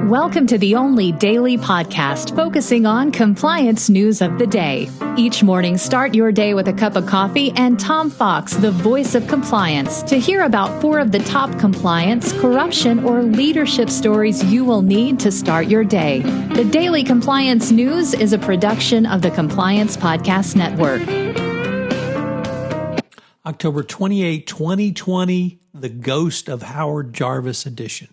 Welcome to the only daily podcast focusing on compliance news of the day. Each morning, start your day with a cup of coffee and Tom Fox, the voice of compliance, to hear about 4 of the top compliance, corruption, or leadership stories you will need to start your day. The Daily Compliance News is a production of the Compliance Podcast Network. October 28, 2020, The Ghost of Howard Jarvis edition.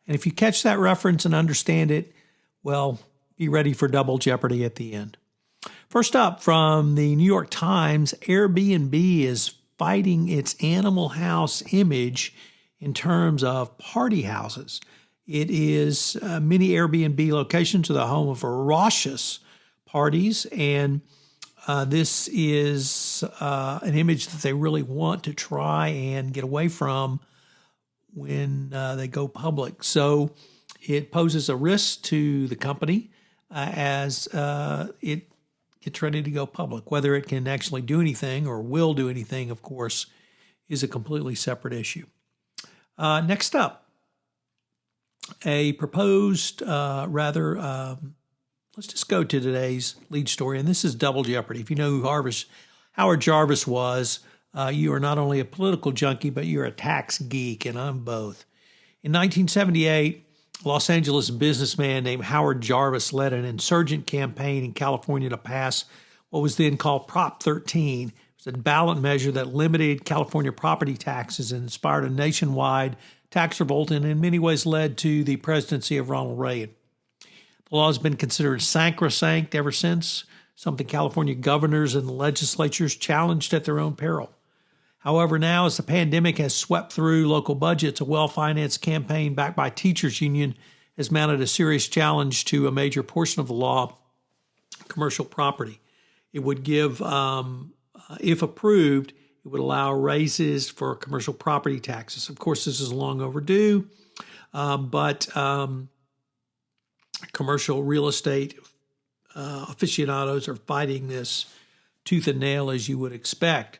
And if you catch that reference and understand it, well, be ready for double jeopardy at the end. First up, from the New York Times, AirBnB is fighting its animal house image in terms of party houses. It is many Airbnb locations are the home of raucous parties, and this is an image that they really want to try and get away from when they go public. So it poses a risk to the company as it gets ready to go public. Whether it can actually do anything or will do anything, of course, is a completely separate issue. Next up, a proposed, let's just go to today's lead story, and this is double jeopardy. If you know who Howard Jarvis was, you are not only a political junkie, but you're a tax geek, and I'm both. In 1978, a Los Angeles businessman named Howard Jarvis led an insurgent campaign in California to pass what was then called Prop 13. It was a ballot measure that limited California property taxes and inspired a nationwide tax revolt and in many ways led to the presidency of Ronald Reagan. The law has been considered sacrosanct ever since, something California governors and legislatures challenged at their own peril. However, now as the pandemic has swept through local budgets, a well-financed campaign backed by teachers union has mounted a serious challenge to a major portion of the law, commercial property. It would give, if approved, it would allow raises for commercial property taxes. Of course, this is long overdue, but commercial real estate aficionados are fighting this tooth and nail, as you would expect.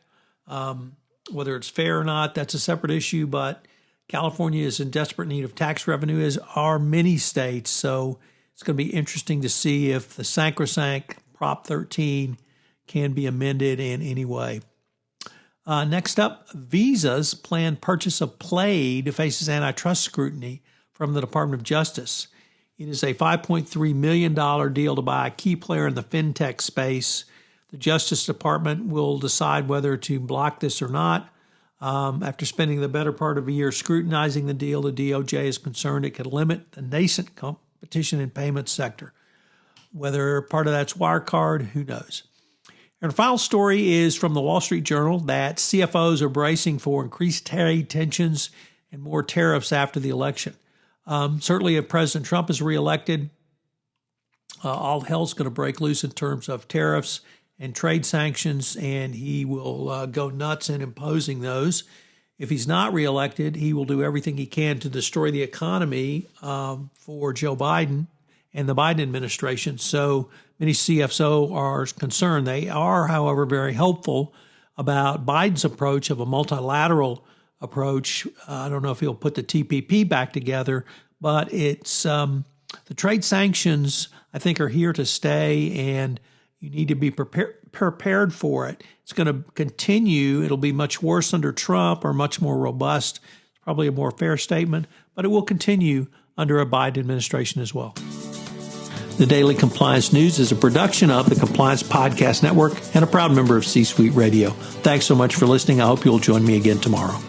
Whether it's fair or not, that's a separate issue, but California is in desperate need of tax revenue, as are many states. So it's going to be interesting to see if the sacrosanct Prop 13 can be amended in any way. Next up, Visa's planned purchase of Plaid faces antitrust scrutiny from the Department of Justice. It is a $5.3 million deal to buy a key player in the fintech space. The Justice Department will decide whether to block this or not. After spending the better part of a year scrutinizing the deal, the DOJ is concerned it could limit the nascent competition in payments sector. Whether part of that's Wirecard, who knows? And the final story is from the Wall Street Journal that CFOs are bracing for increased trade tensions and more tariffs after the election. Certainly, if President Trump is reelected, all hell's going to break loose in terms of tariffs and trade sanctions, and he will go nuts in imposing those. If he's not reelected, he will do everything he can to destroy the economy for Joe Biden and the Biden administration. So many CFOs are concerned. They are, however, very hopeful about Biden's approach of a multilateral approach. I don't know if he'll put the TPP back together, but it's the trade sanctions, I think, are here to stay, and you need to be prepared for it. It's going to continue. It'll be much worse under Trump or much more robust. It's probably a more fair statement, but it will continue under a Biden administration as well. The Daily Compliance News is a production of the Compliance Podcast Network and a proud member of C-Suite Radio. Thanks so much for listening. I hope you'll join me again tomorrow.